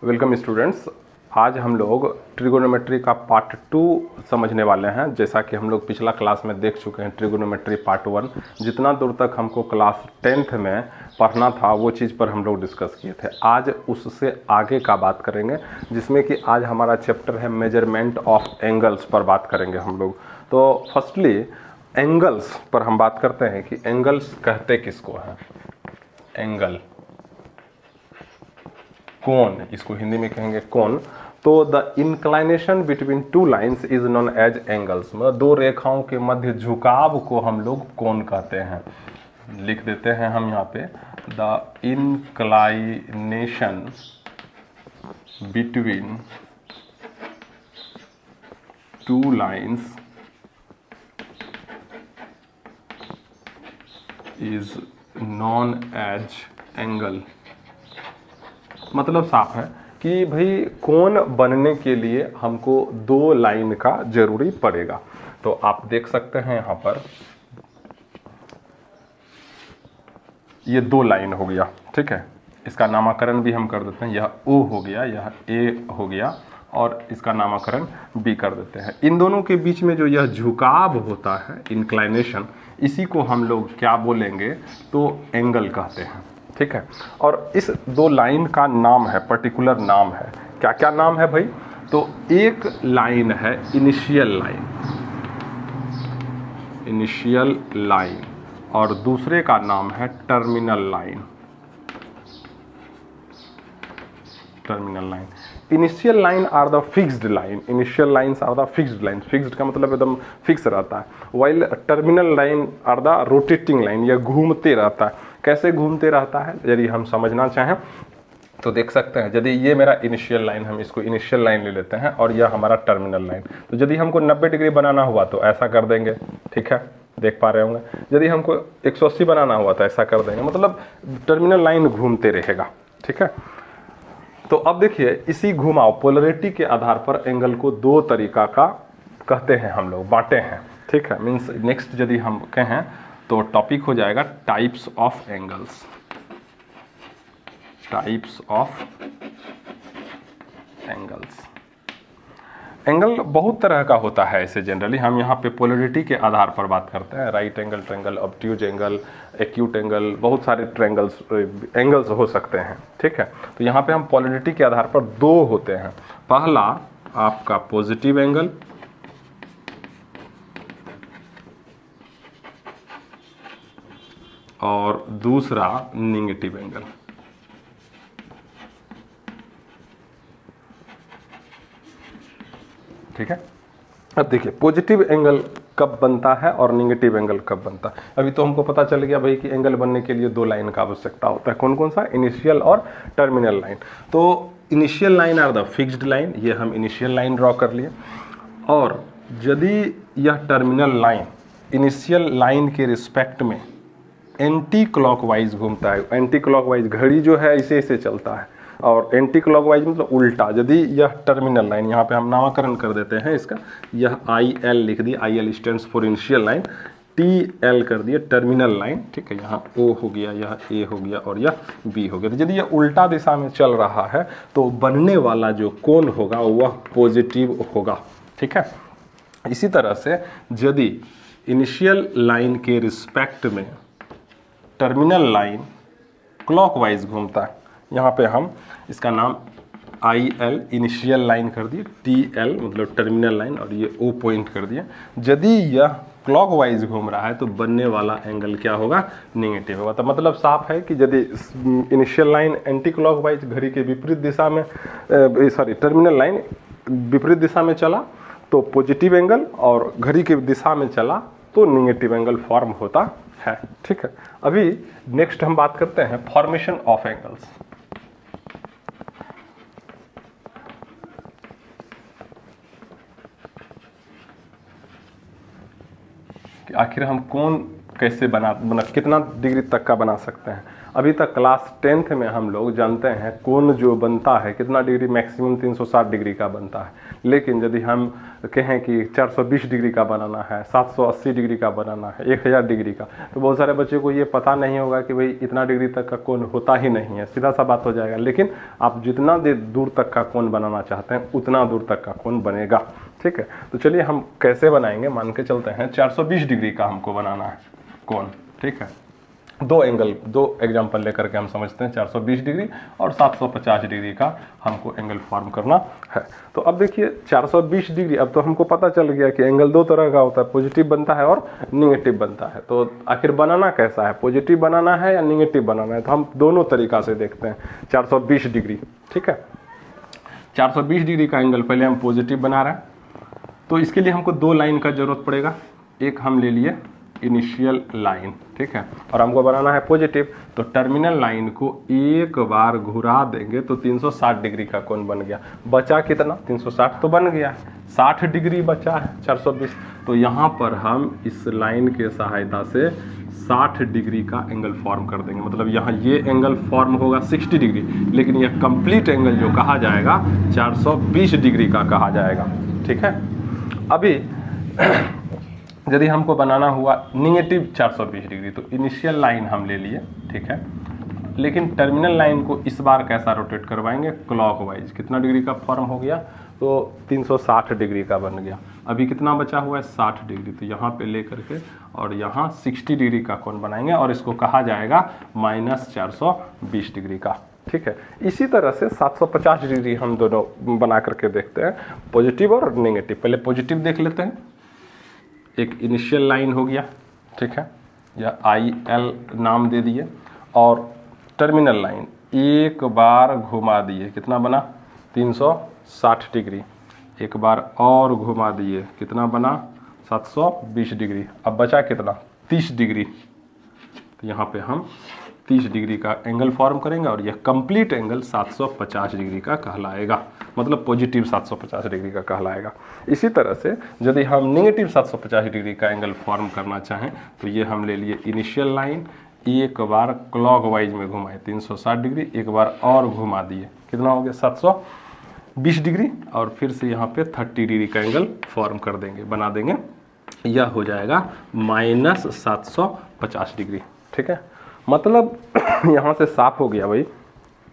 Welcome students. आज हम लोग ट्रिगोनोमेट्री का पार्ट 2 समझने वाले हैं। जैसा कि हम लोग पिछला क्लास में देख चुके हैं ट्रिगोनोमेट्री पार्ट 1, जितना दूर तक हमको क्लास 10th में पढ़ना था वो चीज़ पर हम लोग डिस्कस किए थे। आज उससे आगे का बात करेंगे, जिसमें कि आज हमारा चैप्टर है मेजरमेंट ऑफ एंगल्स पर बात करेंगे हम लोग। तो फर्स्टली एंगल्स पर हम बात करते हैं कि एंगल्स कहते किसको हैं। एंगल, कोण, इसको हिंदी में कहेंगे कोण। तो the inclination between two lines is known as angles. मतलब दो रेखाओं के मध्य झुकाव को हम लोग कोण कहते हैं। लिख देते हैं हम यहाँ पे, the inclination between two lines is known as angle. मतलब साफ है कि भाई कोण बनने के लिए हमको दो लाइन का जरूरी पड़ेगा। तो आप देख सकते हैं यहाँ पर ये दो लाइन हो गया, ठीक है। इसका नामकरण भी हम कर देते हैं, यह O हो गया, यह A हो गया, और इसका नामकरण B कर देते हैं। इन दोनों के बीच में जो यह झुकाव होता है, इंक्लाइनेशन, इसी को हम लोग क्या बोलेंगे, तो एंगल कहते हैं, ठीक है। और इस दो लाइन का नाम है, पर्टिकुलर नाम है। क्या क्या नाम है भाई? तो एक लाइन है इनिशियल लाइन, इनिशियल लाइन, और दूसरे का नाम है terminal line, terminal line. Initial line are the fixed line, initial lines are the fixed line. Fixed का मतलब एकदम फिक्स रहता है। While terminal line are the rotating line, यह घूमते रहता है। कैसे घूमते रहता है यदि हम समझना चाहें तो देख सकते हैं। यदि ये मेरा इनिशियल लाइन, हम इसको इनिशियल लाइन ले लेते हैं, और यह हमारा टर्मिनल लाइन। तो यदि हमको 90 डिग्री बनाना हुआ तो ऐसा कर देंगे, ठीक है, देख पा रहे होंगे। यदि हमको 180 बनाना हुआ तो ऐसा कर देंगे। मतलब टर्मिनल लाइन घूमते रहेगा, ठीक है। तो अब देखिए, इसी घुमाव पोलरिटी के आधार पर एंगल को दो तरीका का कहते हैं, हम लोग बांटे हैं, ठीक है। मीन्स नेक्स्ट यदि हम कहें तो टॉपिक हो जाएगा types of angles, types of angles. Angle बहुत तरह का होता है ऐसे जनरली। हम यहाँ पे पोलरिटी के आधार पर बात करते हैं। Right angle triangle, obtuse angle, acute angle, बहुत सारे ट्रायंगल्स एंगल्स हो सकते हैं, ठीक है। तो यहाँ पे हम पोलरिटी के आधार पर दो होते हैं। पहला आपका पॉजिटिव एंगल, और दूसरा नेगेटिव एंगल, ठीक है। अब देखिए पॉजिटिव एंगल कब बनता है और नेगेटिव एंगल कब बनता है। अभी तो हमको पता चल गया भाई कि एंगल बनने के लिए दो लाइन का आवश्यकता होता है। कौन कौन सा? इनिशियल और टर्मिनल लाइन। तो initial line are the fixed line, ये हम इनिशियल लाइन ड्रॉ कर लिए। और यदि यह टर्मिनल लाइन इनिशियल लाइन के रिस्पेक्ट में एंटी क्लॉकवाइज घूमता है, एंटी क्लॉकवाइज घड़ी जो है ऐसे ऐसे चलता है, और एंटी क्लॉकवाइज मतलब उल्टा। यदि यह टर्मिनल लाइन, यहाँ पे हम नामकरण कर देते हैं इसका, यह IL लिख दिए, IL stands for initial line, TL कर दिए टर्मिनल लाइन, ठीक है। यहाँ O हो गया, यह A हो गया, और यह B हो गया। तो यदि यह उल्टा दिशा में चल रहा है तो बनने वाला जो कोण होगा वह पॉजिटिव होगा, ठीक है। इसी तरह से यदि इनिशियल लाइन के रिस्पेक्ट में टर्मिनल लाइन क्लॉकवाइज घूमता है, यहाँ पे हम इसका नाम IL इनिशियल लाइन कर दिए, TL मतलब टर्मिनल लाइन, और ये O पॉइंट कर दिया। यदि यह क्लॉकवाइज घूम रहा है तो बनने वाला एंगल क्या होगा? नेगेटिव होगा। तो मतलब साफ है कि यदि इनिशियल लाइन एंटी क्लॉकवाइज घड़ी के विपरीत दिशा में, टर्मिनल लाइन विपरीत दिशा में चला तो पॉजिटिव एंगल, और घड़ी की दिशा में चला तो नेगेटिव एंगल फॉर्म होता है, ठीक है। अभी नेक्स्ट हम बात करते हैं फॉर्मेशन ऑफ एंगल्स। कि आखिर हम कोण कैसे बना कितना डिग्री तक का बना सकते हैं। अभी तक क्लास 10th में हम लोग जानते हैं कोण जो बनता है कितना डिग्री, मैक्सिमम 360 डिग्री का बनता है। लेकिन यदि हम कहें कि 420 डिग्री का बनाना है, 780 डिग्री का बनाना है, 1000 डिग्री का, तो बहुत सारे बच्चों को ये पता नहीं होगा कि भाई इतना डिग्री तक का कोण होता ही नहीं है, सीधा सा बात हो जाएगा। लेकिन आप जितना दूर तक का कोण बनाना चाहते हैं उतना दूर तक का कोण बनेगा। ठीक है, तो चलिए हम कैसे बनाएंगे, मान के चलते हैं 420 डिग्री का हमको बनाना है कोण। ठीक है, दो एग्जांपल लेकर के हम समझते हैं, 420 डिग्री और 750 डिग्री का हमको एंगल फॉर्म करना है। तो अब देखिए 420 डिग्री, अब तो हमको पता चल गया कि एंगल दो तरह का होता है, पॉजिटिव बनता है और निगेटिव बनता है। तो आखिर बनाना कैसा है, पॉजिटिव बनाना है या निगेटिव बनाना है, तो हम दोनों तरीका से देखते हैं। 420 डिग्री, ठीक है, 420 डिग्री का एंगल पहले हम पॉजिटिव बना रहे हैं, तो इसके लिए हमको दो लाइन का जरूरत पड़ेगा। एक हम ले लिए इनिशियल लाइन, ठीक है, और हमको बनाना है पॉजिटिव, तो टर्मिनल लाइन को एक बार घुरा देंगे तो 360 डिग्री का कोण बन गया। बचा कितना, 360 तो बन गया है, 60 डिग्री बचा है 420। तो यहाँ पर हम इस लाइन के सहायता से 60 डिग्री का एंगल फॉर्म कर देंगे। मतलब यहाँ ये एंगल फॉर्म होगा 60 डिग्री, लेकिन यह कंप्लीट एंगल जो कहा जाएगा 420 डिग्री का कहा जाएगा। ठीक है, अभी यदि हमको बनाना हुआ निगेटिव 420 डिग्री, तो इनिशियल लाइन हम ले लिए, ठीक है, लेकिन टर्मिनल लाइन को इस बार कैसा रोटेट करवाएंगे, क्लॉकवाइज। कितना डिग्री का फॉर्म हो गया, तो 360 डिग्री का बन गया। अभी कितना बचा हुआ है, 60 डिग्री, तो यहाँ पे ले करके और यहाँ 60 डिग्री का कोण बनाएंगे और इसको कहा जाएगा -420 डिग्री का। ठीक है, इसी तरह से 750 डिग्री हम दोनों बना करके देखते हैं, पॉजिटिव और नेगेटिव। पहले पॉजिटिव देख लेते हैं। एक इनिशियल लाइन हो गया, ठीक है, या IL नाम दे दिए, और टर्मिनल लाइन एक बार घुमा दिए, कितना बना 360 डिग्री, एक बार और घुमा दिए, कितना बना 720 डिग्री। अब बचा कितना 30 डिग्री, तो यहाँ पे हम 30 डिग्री का एंगल फॉर्म करेंगे और यह कंप्लीट एंगल 750 डिग्री का कहलाएगा, मतलब पॉजिटिव 750 डिग्री का कहलाएगा। इसी तरह से यदि हम नेगेटिव 750 डिग्री का एंगल फॉर्म करना चाहें, तो ये हम ले लिए इनिशियल लाइन, एक बार क्लॉकवाइज में घुमाए 360 डिग्री, एक बार और घुमा दिए, कितना हो गया 720 डिग्री, और फिर से यहाँ पे 30 डिग्री का एंगल फॉर्म कर देंगे, बना देंगे, यह हो जाएगा -750 डिग्री। ठीक है, मतलब यहाँ से साफ हो गया भाई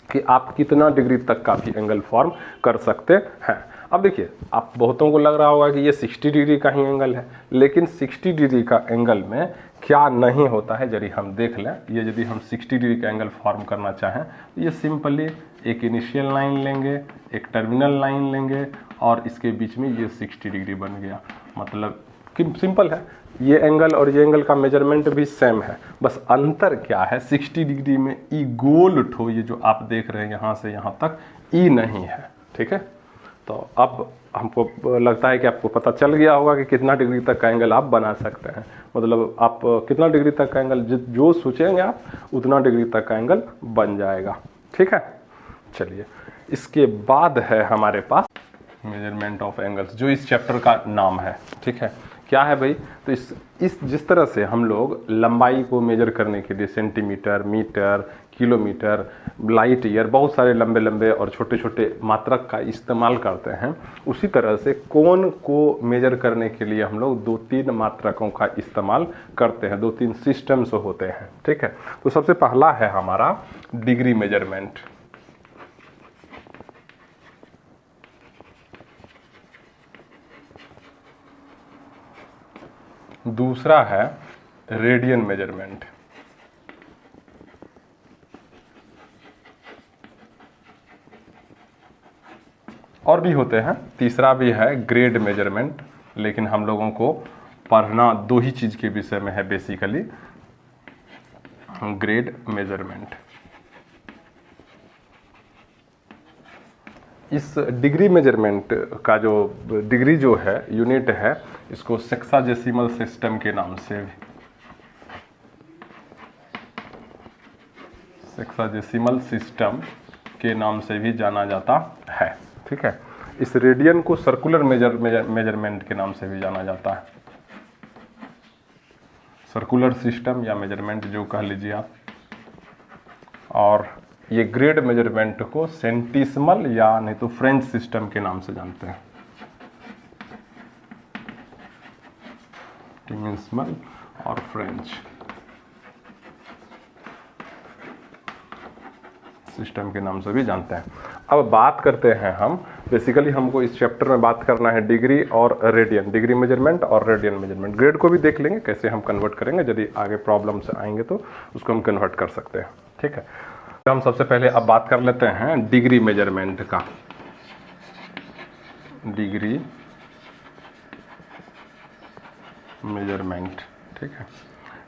कि आप कितना डिग्री तक का भी एंगल फॉर्म कर सकते हैं। अब देखिए, आप बहुतों को लग रहा होगा कि ये 60 डिग्री का ही एंगल है, लेकिन 60 डिग्री का एंगल में क्या नहीं होता है, यदि हम देख लें, ये यदि हम 60 डिग्री का एंगल फॉर्म करना चाहें, तो ये सिंपली एक इनिशियल लाइन लेंगे, एक टर्मिनल लाइन लेंगे, और इसके बीच में ये 60 डिग्री बन गया। मतलब कि सिंपल है, ये एंगल और ये एंगल का मेजरमेंट भी सेम है, बस अंतर क्या है, 60 डिग्री में ई गोल ठो, ये जो आप देख रहे हैं यहाँ से यहाँ तक, ई नहीं है। ठीक है, तो अब हमको लगता है कि आपको पता चल गया होगा कि कितना डिग्री तक का एंगल आप बना सकते हैं। मतलब आप कितना डिग्री तक का एंगल जो सोचेंगे आप उतना डिग्री तक का एंगल बन जाएगा। ठीक है, चलिए इसके बाद है हमारे पास मेजरमेंट ऑफ एंगल्स, जो इस चैप्टर का नाम है। ठीक है, क्या है भाई, तो इस जिस तरह से हम लोग लंबाई को मेजर करने के लिए centimetre, metre, kilometre, light year, बहुत सारे लंबे लंबे और छोटे छोटे मात्रक का इस्तेमाल करते हैं, उसी तरह से कोण को मेजर करने के लिए हम लोग 2-3 मात्रकों का इस्तेमाल करते हैं, 2-3 सिस्टम्स होते हैं। ठीक है, तो सबसे पहला है हमारा डिग्री मेजरमेंट, दूसरा है रेडियन मेजरमेंट, और भी होते हैं, तीसरा भी है ग्रेड मेजरमेंट, लेकिन हम लोगों को पढ़ना दो ही चीज के विषय में है बेसिकली, ग्रेड मेजरमेंट। इस डिग्री मेजरमेंट का जो डिग्री जो है यूनिट है, इसको सेक्साडेसिमल सिस्टम के नाम से, सेक्साडेसिमल सिस्टम के नाम से भी जाना जाता है। ठीक है, इस रेडियन को सर्कुलर मेजरमेंट के नाम से भी जाना जाता है, सर्कुलर सिस्टम या मेजरमेंट जो कह लीजिए आप। और ये ग्रेड मेजरमेंट को सेंटिसिमल या नहीं तो फ्रेंच सिस्टम के नाम से जानते हैं, सेंटिसिमल और फ्रेंच सिस्टम के नाम से भी जानते हैं। अब बात करते हैं हम, बेसिकली हमको इस चैप्टर में बात करना है डिग्री और रेडियन, डिग्री मेजरमेंट और रेडियन मेजरमेंट। ग्रेड को भी देख लेंगे कैसे हम कन्वर्ट करेंगे, यदि आगे प्रॉब्लम से आएंगे तो उसको हम कन्वर्ट कर सकते हैं। ठीक है, तो हम सबसे पहले अब बात कर लेते हैं डिग्री मेजरमेंट का। डिग्री मेजरमेंट, ठीक है,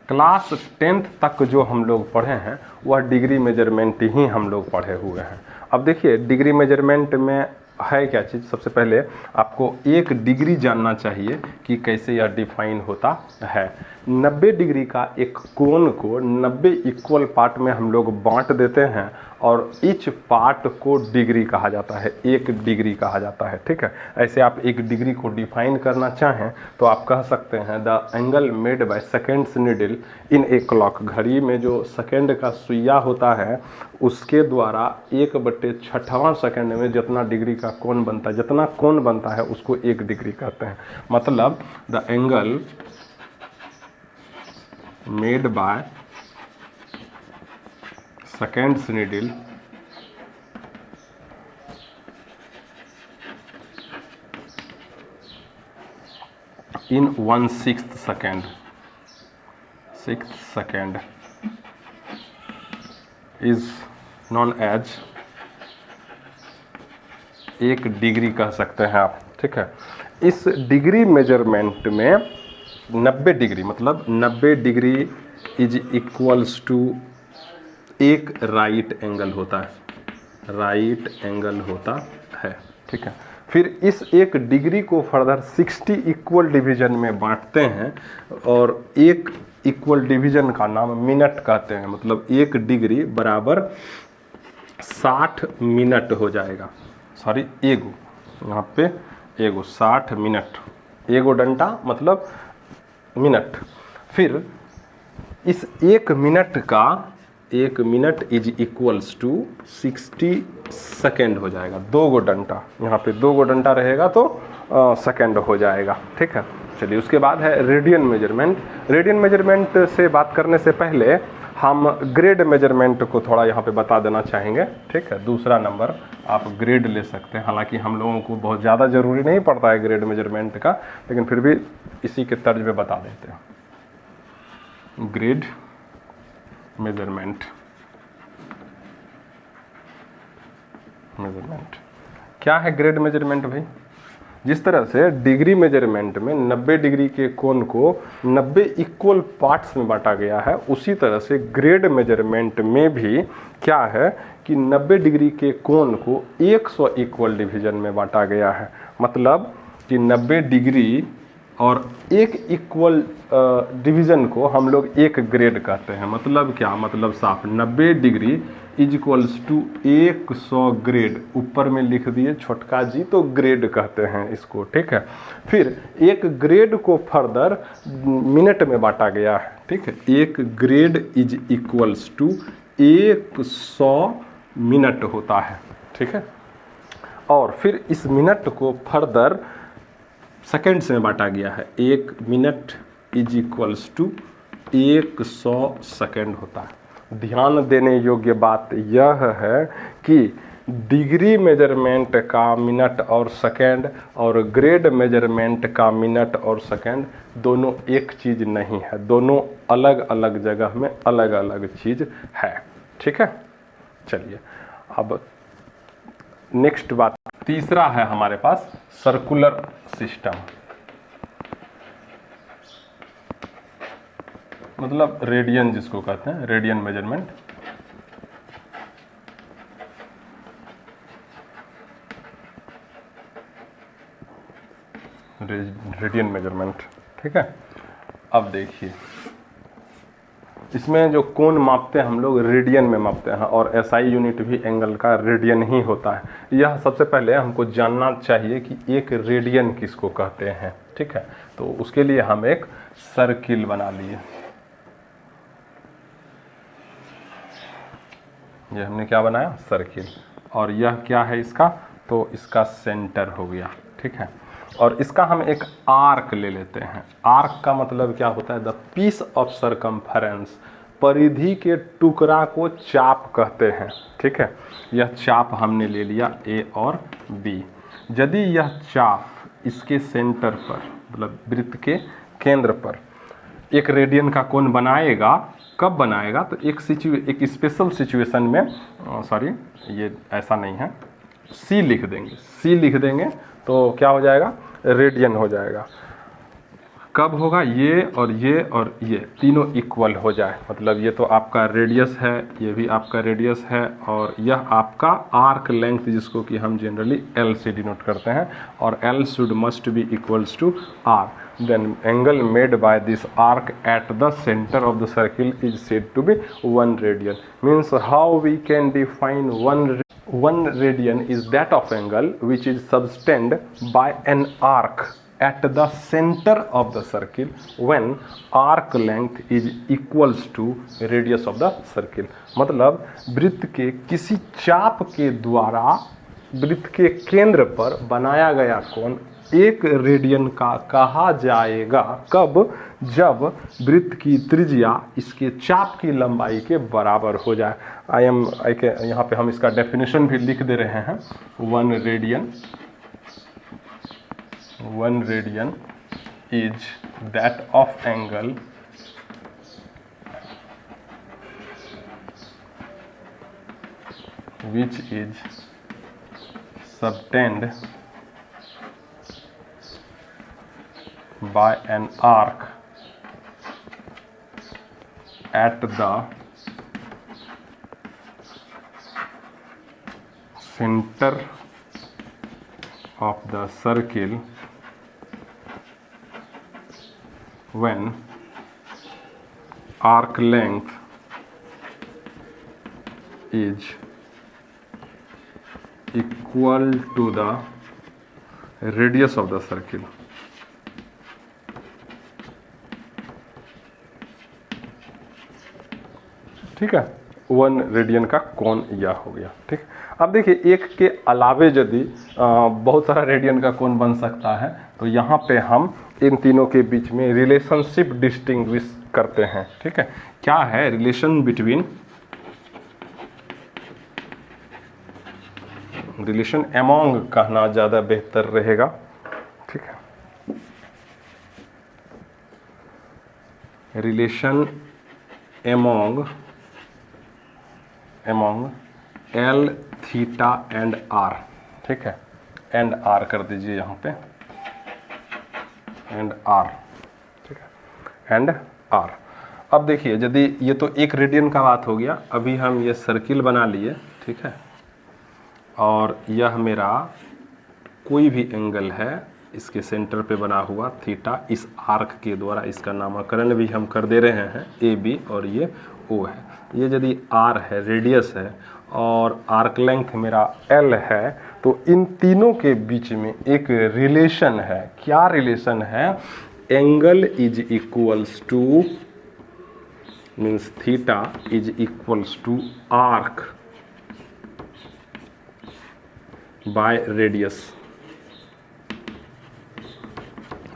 क्लास 10th तक जो हम लोग पढ़े हैं वह डिग्री मेजरमेंट ही हम लोग पढ़े हुए हैं। अब देखिए डिग्री मेजरमेंट में है क्या चीज़, सबसे पहले आपको एक डिग्री जानना चाहिए कि कैसे यह डिफाइन होता है। 90 डिग्री का एक कोण को 90 इक्वल पार्ट में हम लोग बांट देते हैं और ईच पार्ट को डिग्री कहा जाता है, एक डिग्री कहा जाता है। ठीक है, ऐसे आप एक डिग्री को डिफाइन करना चाहें तो आप कह सकते हैं the angle made by seconds needle in a clock, घड़ी में जो सेकेंड का सुइया होता है उसके द्वारा 1/6वां सेकेंड में जितना डिग्री का कोण बनता है, जितना कोण बनता है उसको एक डिग्री कहते हैं। मतलब the angle made by seconds needle in 1/6 second, 6 second is known as एक डिग्री कह सकते हैं आप। ठीक है, इस डिग्री मेजरमेंट में 90 डिग्री मतलब 90 डिग्री इज इक्वल्स टू एक राइट एंगल होता है, राइट एंगल होता है। ठीक है, फिर इस एक डिग्री को फर्दर 60 इक्वल डिवीजन में बांटते हैं और एक इक्वल डिवीजन का नाम मिनट कहते हैं। मतलब एक डिग्री बराबर 60 मिनट हो जाएगा, सॉरी एगो, यहाँ पे एगो 60 मिनट, एगो डंडा मतलब मिनट। फिर इस एक मिनट का, एक minute is equals to 60 second हो जाएगा। 2 गो डंडा, यहाँ पे 2 गो डंडा रहेगा तो सेकेंड हो जाएगा। ठीक है, चलिए उसके बाद है रेडियन मेजरमेंट। रेडियन मेजरमेंट से बात करने से पहले हम ग्रेड मेजरमेंट को थोड़ा यहाँ पे बता देना चाहेंगे। ठीक है, दूसरा नंबर आप ग्रेड ले सकते हैं, हालांकि हम लोगों को बहुत ज़्यादा ज़रूरी नहीं पड़ता है ग्रेड मेजरमेंट का, लेकिन फिर भी इसी के तर्ज में बता देते हैं। ग्रेड मेजरमेंट, मेजरमेंट क्या है ग्रेड मेजरमेंट भाई? जिस तरह से डिग्री मेजरमेंट में 90 डिग्री के कोण को 90 इक्वल पार्ट्स में बांटा गया है, उसी तरह से ग्रेड मेजरमेंट में भी क्या है कि 90 डिग्री के कोण को 100 इक्वल डिवीजन में बांटा गया है। मतलब कि 90 डिग्री और एक इक्वल डिवीज़न को हम लोग एक ग्रेड कहते हैं। मतलब क्या, मतलब साफ 90 degree is equals to 100 grade, ऊपर में लिख दिए छोटका जी तो ग्रेड कहते हैं इसको। ठीक है, फिर एक ग्रेड को फर्दर मिनट में बांटा गया है। ठीक है, एक grade is equals to 100 minute होता है। ठीक है, और फिर इस मिनट को फर्दर सेकेंड्स में बांटा गया है। 1 minute is equals to 100 second होता है। ध्यान देने योग्य बात यह है कि डिग्री मेजरमेंट का मिनट और सेकेंड और ग्रेड मेजरमेंट का मिनट और सेकेंड दोनों एक चीज़ नहीं है, दोनों अलग अलग जगह में अलग अलग चीज़ है। ठीक है, चलिए अब नेक्स्ट बात, तीसरा है हमारे पास सर्कुलर सिस्टम, मतलब रेडियन जिसको कहते हैं, रेडियन मेजरमेंट। रेडियन मेजरमेंट, ठीक है। अब देखिए इसमें जो कोण मापते हैं हम लोग रेडियन में मापते हैं और एसआई यूनिट भी एंगल का रेडियन ही होता है। यह सबसे पहले हमको जानना चाहिए कि एक रेडियन किसको कहते हैं। ठीक है, तो उसके लिए हम एक सर्किल बना लिए। ये हमने क्या बनाया, सर्किल, और यह क्या है इसका, तो इसका सेंटर हो गया, ठीक है। और इसका हम एक आर्क ले लेते हैं। आर्क का मतलब क्या होता है, द पीस ऑफ सरकमफेरेंस, परिधि के टुकड़ा को चाप कहते हैं, ठीक है। यह चाप हमने ले लिया ए और बी। यदि यह चाप इसके सेंटर पर, मतलब वृत्त के केंद्र पर एक रेडियन का कोण बनाएगा, कब बनाएगा, तो एक स्पेशल सिचुएशन में, सॉरी ये ऐसा नहीं है, सी लिख देंगे, सी लिख देंगे तो क्या हो जाएगा, रेडियन हो जाएगा। कब होगा, ये और ये तीनों इक्वल हो जाए, मतलब ये तो आपका रेडियस है, ये भी आपका रेडियस है, और यह आपका आर्क लेंथ जिसको कि हम जनरली L से डिनोट करते हैं, और L should must be equals to R, then angle made by this arc at the center of the circle is said to be 1 radian. Means how we can define 1 radian is that of angle which is subtended by an arc at the center of the circle when arc length is equals to radius of the circle. मतलब वृत्त के किसी चाप के द्वारा वृत्त के केंद्र पर बनाया गया कोण 1 रेडियन का कहा जाएगा, कब, जब वृत्त की त्रिज्या इसके चाप की लंबाई के बराबर हो जाए। यहाँ पे हम इसका डेफिनेशन भी लिख दे रहे हैं। 1 radian is that of angle which is subtended by an arc at the center of the circle when arc length is equal to the radius of the circle. ठीक है, 1 रेडियन का कोण यह हो गया, ठीक। अब देखिए, एक के अलावे यदि बहुत सारा रेडियन का कोण बन सकता है, तो यहाँ पे हम इन तीनों के बीच में रिलेशनशिप डिस्टिंग्विश करते हैं, ठीक है। क्या है रिलेशन बिटवीन, रिलेशन एमोंग कहना ज़्यादा बेहतर रहेगा, ठीक है। Relation among L, theta and R, ठीक है। एंड R कर दीजिए यहाँ पे, एंड R, ठीक है, एंड R। अब देखिए, यदि ये तो 1 रेडियन का बात हो गया, अभी हम ये सर्किल बना लिए, ठीक है, और यह मेरा कोई भी एंगल है इसके सेंटर पे बना हुआ थीटा, इस आर्क के द्वारा इसका नामकरण भी हम कर दे रहे हैं ए बी, और ये ओ है। ये यदि R है, रेडियस है, और आर्क लेंथ मेरा L है, तो इन तीनों के बीच में एक रिलेशन है। क्या रिलेशन है, angle is equals to, means theta is equals to arc by radius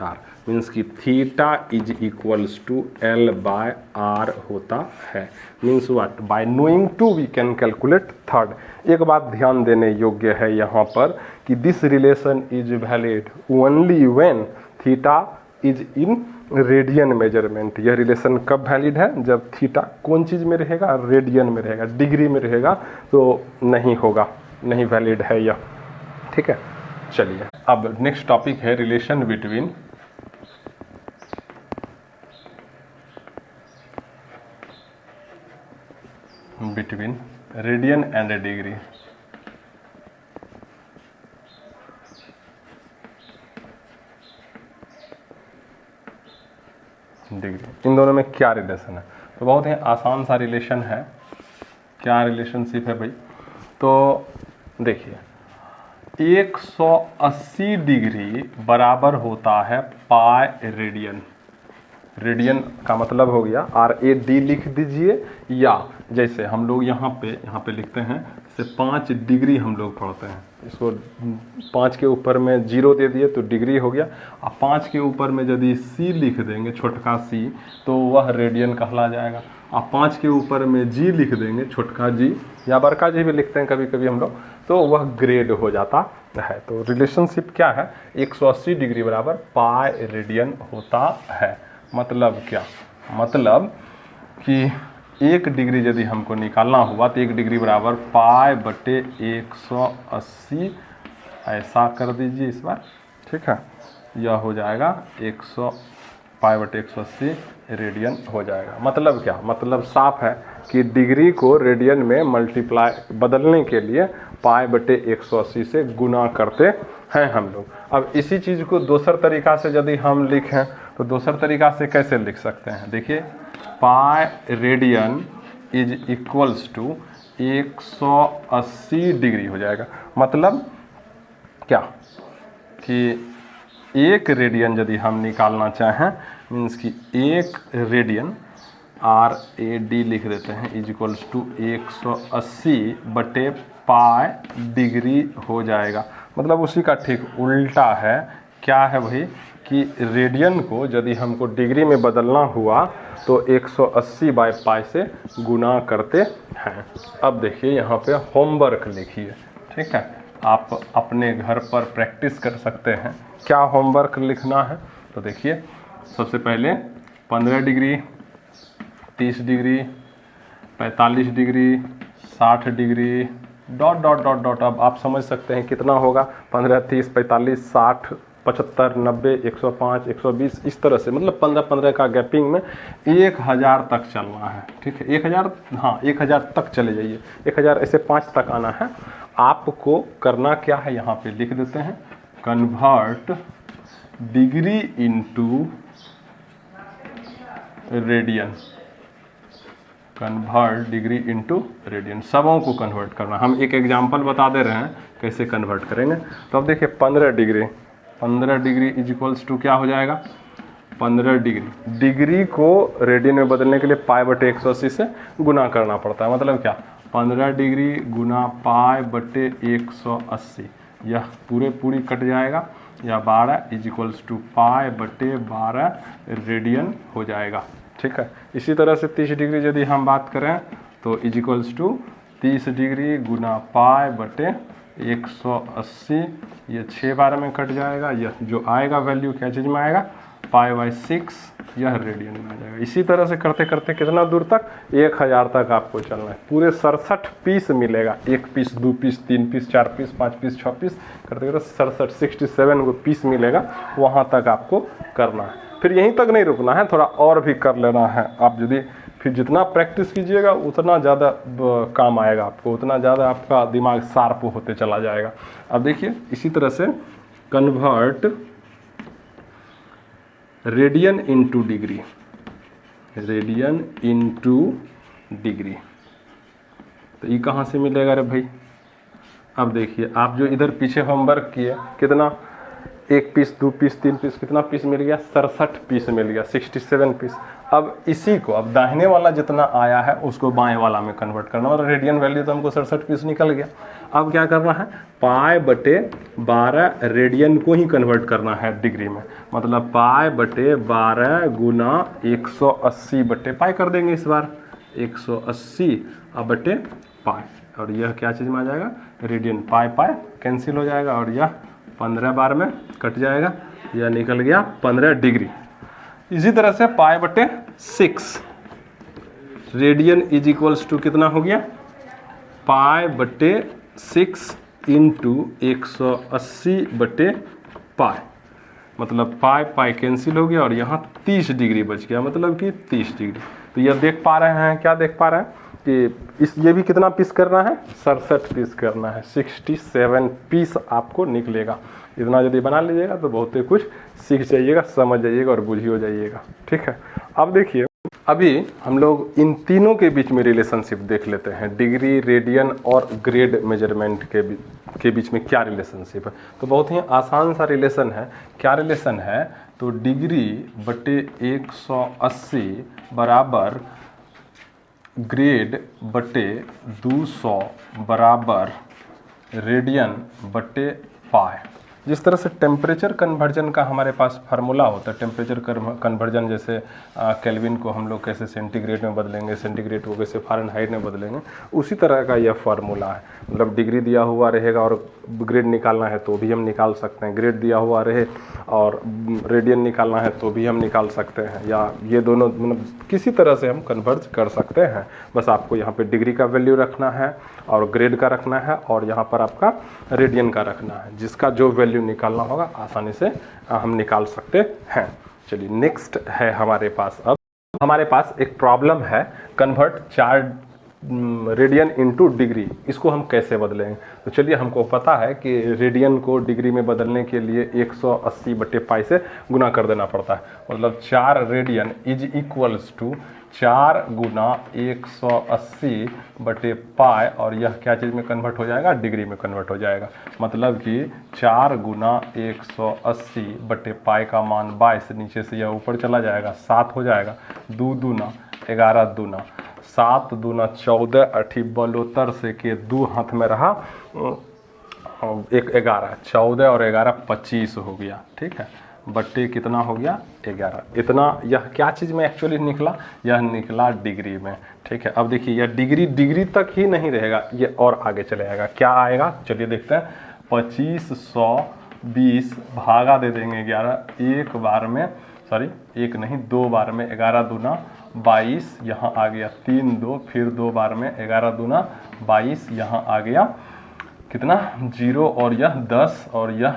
R, means कि theta is equals to L by R होता है। Means what, by knowing 2 we can calculate third. एक बात ध्यान देने योग्य है यहाँ पर कि this relation is valid only when theta is in radian measurement. यह रिलेशन कब वैलिड है, जब थीटा कौन चीज़ में रहेगा, रेडियन में रहेगा, डिग्री में रहेगा तो नहीं होगा, नहीं वैलिड है यह, ठीक है। चलिए, अब नेक्स्ट टॉपिक है relation between radian and degree. इन दोनों में क्या रिलेशन है, तो बहुत ही आसान सा रिलेशन है। क्या रिलेशनशिप है भाई, तो देखिए 180 डिग्री बराबर होता है पाई रेडियन। रेडियन का मतलब हो गया RAD लिख दीजिए, या जैसे हम लोग यहाँ पे लिखते हैं जैसे 5 डिग्री हम लोग पढ़ते हैं, इसको 5 के ऊपर में 0 दे दिए तो डिग्री हो गया। अब 5 के ऊपर में यदि C लिख देंगे, छोटका C, तो वह रेडियन कहला जाएगा। अब 5 के ऊपर में G लिख देंगे, छोटका G या बड़का G भी लिखते हैं कभी कभी हम लोग, तो वह ग्रेड हो जाता है। तो रिलेशनशिप क्या है, 180 डिग्री बराबर पाई रेडियन होता है। मतलब क्या, मतलब कि 1 डिग्री यदि हमको निकालना हुआ तो 1 डिग्री बराबर पाई बटे 180, ऐसा कर दीजिए इस बार, ठीक है। यह हो जाएगा 100 पाई बटे 180 रेडियन हो जाएगा। मतलब क्या, मतलब साफ है कि डिग्री को रेडियन में मल्टीप्लाई बदलने के लिए पाई बटे 180 से गुना करते हैं हम लोग। अब इसी चीज़ को दूसर तरीका से यदि हम लिखें तो दूसर तरीका से कैसे लिख सकते हैं, देखिए pi radian is equals to 180 degree हो जाएगा। मतलब क्या कि 1 रेडियन यदि हम निकालना चाहें, मीन्स कि 1 रेडियन RAD लिख देते हैं इज इक्वल्स टू 180 बटे पाई डिग्री हो जाएगा। मतलब उसी का ठीक उल्टा है। क्या है भाई कि रेडियन को यदि हमको डिग्री में बदलना हुआ तो 180 बाई पाई से गुना करते हैं। अब देखिए यहाँ पे होमवर्क लिखिए, ठीक है, आप अपने घर पर प्रैक्टिस कर सकते हैं। क्या होमवर्क लिखना है, तो देखिए सबसे पहले 15 degree, 30 degree, 45 degree, 60 degree, dot dot dot dot. अब आप समझ सकते हैं कितना होगा, 15, 30, 45, 60, 75, 90, 105, 120, इस तरह से, मतलब 15-15 का गैपिंग में 1000 तक चलना है, ठीक है। 1000, हाँ 1000 तक चले जाइए, 1000 ऐसे 5 तक आना है। आपको करना क्या है, यहाँ पे लिख देते हैं convert degree into radian, convert degree into radian, सबों को कन्वर्ट करना। हम एक एग्जांपल बता दे रहे हैं कैसे कन्वर्ट करेंगे। तो अब देखिए 15 डिग्री इज इक्वल्स टू क्या हो जाएगा, 15 डिग्री, डिग्री को रेडियन में बदलने के लिए पाई बटे 180 से गुना करना पड़ता है। मतलब क्या, 15 डिग्री गुना पाई बटे 180, यह पूरी कट जाएगा, या 12 इज इक्वल्स टू पाई बटे 12 रेडियन हो जाएगा, ठीक है। इसी तरह से 30 डिग्री यदि हम बात करें तो इज इक्वल्स टू 30 डिग्री गुना पाई बटे 180, ये 6 बार में कट जाएगा, यह जो आएगा वैल्यू क्या चीज़ में आएगा, पाई बाई 6, यह रेडियन में आ जाएगा। इसी तरह से करते करते कितना दूर तक, 1000 तक आपको चलना है। पूरे 67 पीस मिलेगा, 1 piece, 2 piece, 3 piece, 4 piece, 5 piece, 6 piece, करते करते 67 को पीस मिलेगा, वहाँ तक आपको करना है। फिर यहीं तक नहीं रुकना है, थोड़ा और भी कर लेना है। आप यदि फिर जितना प्रैक्टिस कीजिएगा उतना ज़्यादा काम आएगा आपको, उतना ज़्यादा आपका दिमाग शार्प होते चला जाएगा। अब देखिए इसी तरह से convert radian into degree, radian into degree, तो ये कहाँ से मिलेगा रे भाई। अब देखिए आप जो इधर पीछे होमवर्क किए, कितना, 1 पीस, 2 पीस, 3 पीस, कितना पीस मिल गया, 67 पीस मिल गया, 67 पीस। अब इसी को, अब दाहिने वाला जितना आया है उसको बाएं वाला में कन्वर्ट करना, मतलब रेडियन वैल्यू तो हमको 67 पीस निकल गया। अब क्या करना है, पाई बटे 12 रेडियन को ही कन्वर्ट करना है डिग्री में, मतलब पाई बटे 12 गुना 180 बटे पाई कर देंगे इस बार, 180 अब बटे पाई, और यह क्या चीज़ में आ जाएगा, रेडियन। पाई पाई कैंसिल हो जाएगा और यह 15 बार में कट जाएगा, यह निकल गया 15 डिग्री। इसी तरह से पाई बटे 6 रेडियन इज इक्वल्स टू कितना हो गया, पाई बटे 6 इंटू 180 बटे पाई, मतलब पाई पाई कैंसिल हो गया और यहाँ 30 डिग्री बच गया, मतलब कि 30 डिग्री। तो यह देख पा रहे हैं, क्या देख पा रहे हैं कि ये भी कितना पीस करना है, 67 पीस करना है, 67 पीस आपको निकलेगा। इतना यदि बना लीजिएगा तो बहुत ही कुछ सीख जाइएगा, समझ जाइएगा और बुझी हो जाइएगा, ठीक है। अब देखिए अभी हम लोग इन तीनों के बीच में रिलेशनशिप देख लेते हैं, डिग्री, रेडियन और ग्रेड मेजरमेंट के बीच में क्या रिलेशनशिप है। तो बहुत ही आसान सा रिलेशन है। क्या रिलेशन है? तो डिग्री बटे 180 बराबर ग्रेड बटे 200 बराबर रेडियन बटे पाई। जिस तरह से टेम्परेचर कन्वर्जन का हमारे पास फार्मूला होता है, टेम्परेचर कन्वर्जन जैसे केल्विन को हम लोग कैसे सेंटीग्रेड में बदलेंगे, सेंटीग्रेड को कैसे फ़ारेनहाइट में बदलेंगे, उसी तरह का यह फार्मूला है। मतलब डिग्री दिया हुआ रहेगा और ग्रेड निकालना है तो भी हम निकाल सकते हैं, ग्रेड दिया हुआ रहे और रेडियन निकालना है तो भी हम निकाल सकते हैं, या ये दोनों मतलब किसी तरह से हम कन्वर्ज कर सकते हैं। बस आपको यहाँ पे डिग्री का वैल्यू रखना है और ग्रेड का रखना है और यहाँ पर आपका रेडियन का रखना है। जिसका जो वैल्यू निकालना होगा आसानी से हम निकाल सकते हैं। चलिए नेक्स्ट है हमारे पास, अब हमारे पास एक प्रॉब्लम है, कन्वर्ट 4 रेडियन इनटू डिग्री। इसको हम कैसे बदलेंगे? तो चलिए, हमको पता है कि रेडियन को डिग्री में बदलने के लिए 180 बटे पाई से गुना कर देना पड़ता है। मतलब 4 रेडियन इज इक्वल्स टू 4 गुना 180 बटे पाई, और यह क्या चीज़ में कन्वर्ट हो जाएगा? डिग्री में कन्वर्ट हो जाएगा। मतलब कि 4 गुना 180 बटे पाई का मान 22, नीचे से यह ऊपर चला जाएगा, 7 हो जाएगा, 2 दूना 11 दूना 7 दूना 14, 8 72 से के 2 हाथ में रहा, एक 11, 14 और 11 25 हो गया। ठीक है, बट्टे कितना हो गया? 11। इतना यह क्या चीज़ में एक्चुअली निकला? यह निकला डिग्री में। ठीक है, अब देखिए यह डिग्री तक ही नहीं रहेगा, ये और आगे चले जाएगा। क्या आएगा? चलिए देखते हैं। 2520 भागा दे देंगे 11, एक बार में, सॉरी एक नहीं 2 बार में, 11 दूना 22, यहाँ आ गया 3 2, फिर 2 बार में 11 दूना 22, यहाँ आ गया कितना? 0 और यह 10 और यह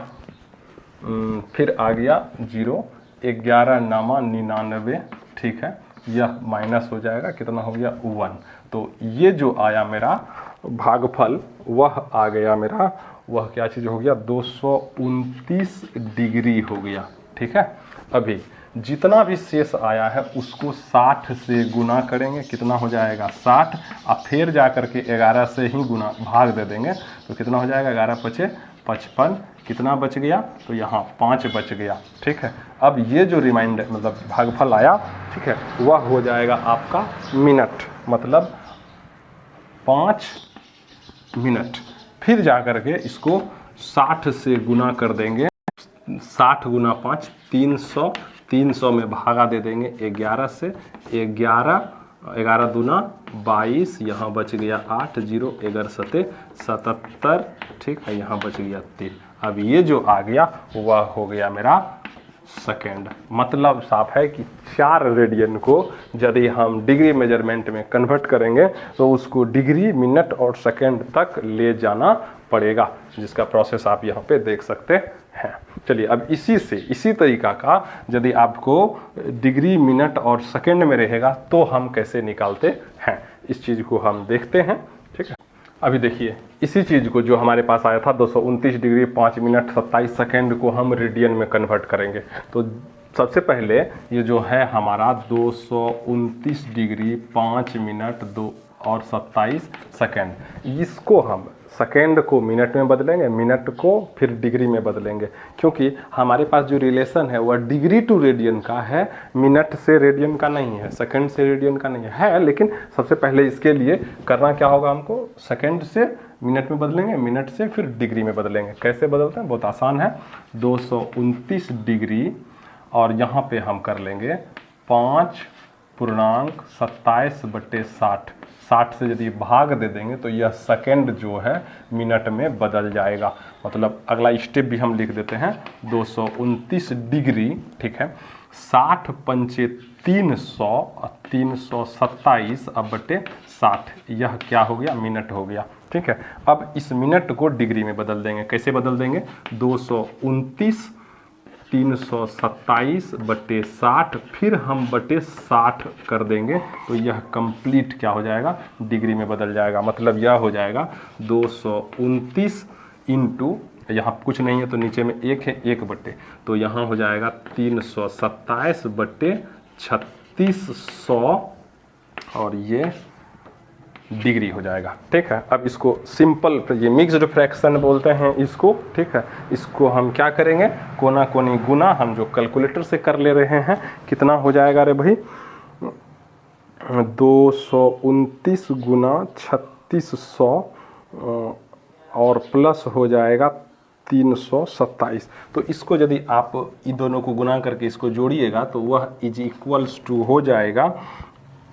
फिर आ गया 0, 11 नामा 99। ठीक है, यह माइनस हो जाएगा, कितना हो गया? 1। तो ये जो आया मेरा भागफल, वह आ गया मेरा, वह क्या चीज़ हो गया? 229 डिग्री हो गया। ठीक है, अभी जितना भी शेष आया है उसको 60 से गुना करेंगे, कितना हो जाएगा? 60, और फिर जा कर के 11 से ही गुना भाग दे देंगे, तो कितना हो जाएगा? 11 पचे 55, कितना बच गया? तो यहाँ 5 बच गया। ठीक है, अब ये जो रिमाइंडर मतलब भागफल आया, ठीक है, वह हो जाएगा आपका मिनट, मतलब 5 मिनट। फिर जा कर के इसको 60 से गुना कर देंगे, 60 गुना 5 300, 300 में भागा दे देंगे 11 से, 11 दूना 22, यहाँ बच गया 8, 0 11 सते 77। ठीक है, यहाँ बच गया 3। अब ये जो आ गया वह हो गया मेरा सेकेंड। मतलब साफ है कि 4 रेडियन को यदि हम डिग्री मेजरमेंट में कन्वर्ट करेंगे तो उसको डिग्री, मिनट और सेकेंड तक ले जाना पड़ेगा, जिसका प्रोसेस आप यहाँ पे देख सकते हैं। चलिए, अब इसी तरीका का यदि आपको डिग्री, मिनट और सेकेंड में रहेगा तो हम कैसे निकालते हैं, इस चीज़ को हम देखते हैं। ठीक है, अभी देखिए इसी चीज़ को जो हमारे पास आया था 229 डिग्री 5 मिनट 27 सेकेंड को हम रेडियन में कन्वर्ट करेंगे। तो सबसे पहले ये जो है हमारा 229 डिग्री 5 मिनट 2 और 27 सेकेंड, इसको हम सेकेंड को मिनट में बदलेंगे, मिनट को फिर डिग्री में बदलेंगे, क्योंकि हमारे पास जो रिलेशन है वह डिग्री टू रेडियन का है, मिनट से रेडियन का नहीं है, सेकेंड से रेडियन का नहीं है। लेकिन सबसे पहले इसके लिए करना क्या होगा? हमको सेकेंड से मिनट में बदलेंगे, मिनट से फिर डिग्री में बदलेंगे। कैसे बदलते हैं? बहुत आसान है। 229 डिग्री और यहाँ पे हम कर लेंगे 5.27 बटे 60, 60 से यदि भाग दे देंगे तो यह सेकेंड जो है मिनट में बदल जाएगा। मतलब अगला स्टेप भी हम लिख देते हैं, 229 डिग्री, ठीक है, 60 पंचे 300 और 327 अब बटे 60, यह क्या हो गया? मिनट हो गया। ठीक है, अब इस मिनट को डिग्री में बदल देंगे। कैसे बदल देंगे? 229 327 बटे 60, फिर हम बटे 60 कर देंगे तो यह कंप्लीट क्या हो जाएगा? डिग्री में बदल जाएगा। मतलब यह हो जाएगा 229 इंटू, यहाँ कुछ नहीं है तो नीचे में 1 है, 1 बटे, तो यहाँ हो जाएगा 327 बटे 3600 और ये डिग्री हो जाएगा। ठीक है, अब इसको सिंपल, ये मिक्स्ड फ्रैक्शन बोलते हैं इसको। ठीक है, इसको हम क्या करेंगे, कोना कोनी गुना, हम जो कैलकुलेटर से कर ले रहे हैं, कितना हो जाएगा रे भाई, 229 गुना 3600 और प्लस हो जाएगा 327। तो इसको यदि आप इन दोनों को गुना करके इसको जोड़िएगा तो वह इज इक्वल्स टू हो जाएगा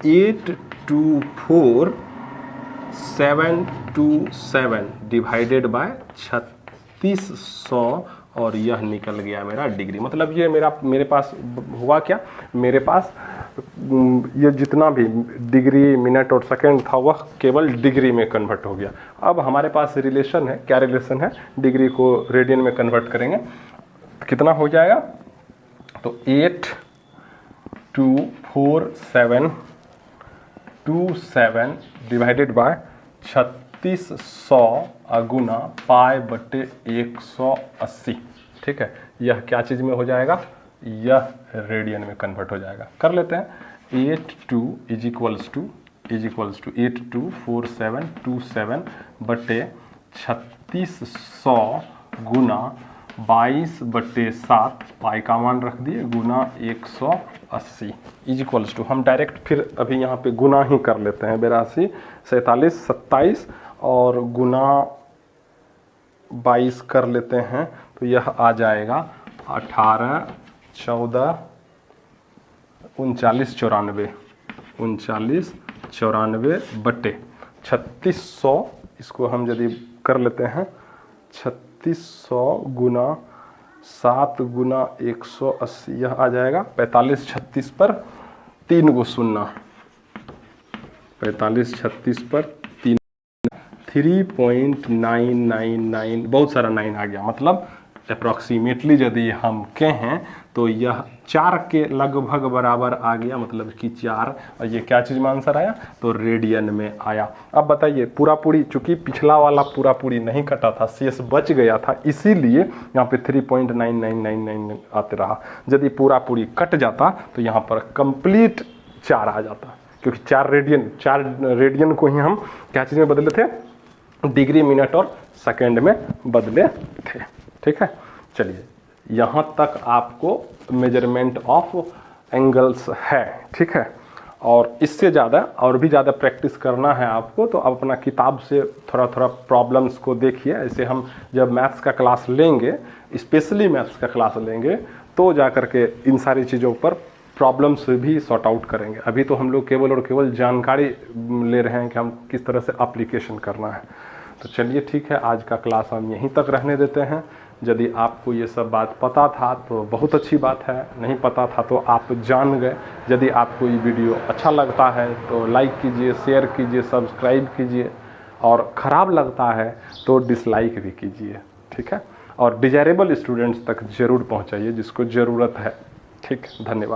824,727 डिवाइडेड बाय 3600 और यह निकल गया मेरा डिग्री। मतलब ये मेरे पास हुआ क्या, मेरे पास ये जितना भी डिग्री मिनट और सेकंड था वह केवल डिग्री में कन्वर्ट हो गया। अब हमारे पास रिलेशन है, क्या रिलेशन है, डिग्री को रेडियन में कन्वर्ट करेंगे, कितना हो जाएगा, तो 824,727 डिवाइडेड बाय 3600 गुना पाई बटे 180। ठीक है, यह क्या चीज़ में हो जाएगा, यह रेडियन में कन्वर्ट हो जाएगा। कर लेते हैं, 82 इज इक्वल्स टू 824727 बटे 3600 गुना 22/7 पाई का मान रख दिए गुना 180 इज इक्वल्स टू, हम डायरेक्ट फिर अभी यहाँ पे गुना ही कर लेते हैं, 82 47 27 और गुना 22 कर लेते हैं, तो यह आ जाएगा 18 14 39 94 बटे 3600, इसको हम यदि कर लेते हैं 3600 गुना 7 गुना 180, यह आ जाएगा 45 36 पर 3 गो शून्य, 45 36 पर 3.999, बहुत सारा 9 आ गया, मतलब अप्रॉक्सीमेटली यदि हम कहें तो यह 4 के लगभग बराबर आ गया, मतलब कि 4, और ये क्या चीज़ में आंसर आया, तो रेडियन में आया। अब बताइए, पूरा पूरी, चूंकि पिछला वाला पूरा पूरी नहीं कटा था, शेष बच गया था, इसीलिए यहाँ पे 3.9999 आते रहा। यदि पूरा पूरी कट जाता तो यहाँ पर कंप्लीट 4 आ जाता, क्योंकि 4 रेडियन को ही हम क्या चीज़ में बदले थे, डिग्री मिनट और सेकेंड में बदले थे। ठीक है, चलिए यहाँ तक आपको मेजरमेंट ऑफ एंगल्स है। ठीक है, और इससे ज़्यादा और भी ज़्यादा प्रैक्टिस करना है आपको, तो आप अपना किताब से थोड़ा थोड़ा प्रॉब्लम्स को देखिए। ऐसे हम जब मैथ्स का क्लास लेंगे, स्पेशली मैथ्स का क्लास लेंगे, तो जा कर के इन सारी चीज़ों पर प्रॉब्लम्स भी सॉर्ट आउट करेंगे। अभी तो हम लोग केवल और केवल जानकारी ले रहे हैं कि हम किस तरह से एप्लीकेशन करना है। तो चलिए ठीक है, आज का क्लास हम यहीं तक रहने देते हैं। यदि आपको ये सब बात पता था तो बहुत अच्छी बात है, नहीं पता था तो आप जान गए। यदि आपको ये वीडियो अच्छा लगता है तो लाइक कीजिए, शेयर कीजिए, सब्सक्राइब कीजिए, और ख़राब लगता है तो डिसलाइक भी कीजिए। ठीक है, और डिजायरेबल स्टूडेंट्स तक ज़रूर पहुंचाइए जिसको ज़रूरत है। ठीक, धन्यवाद।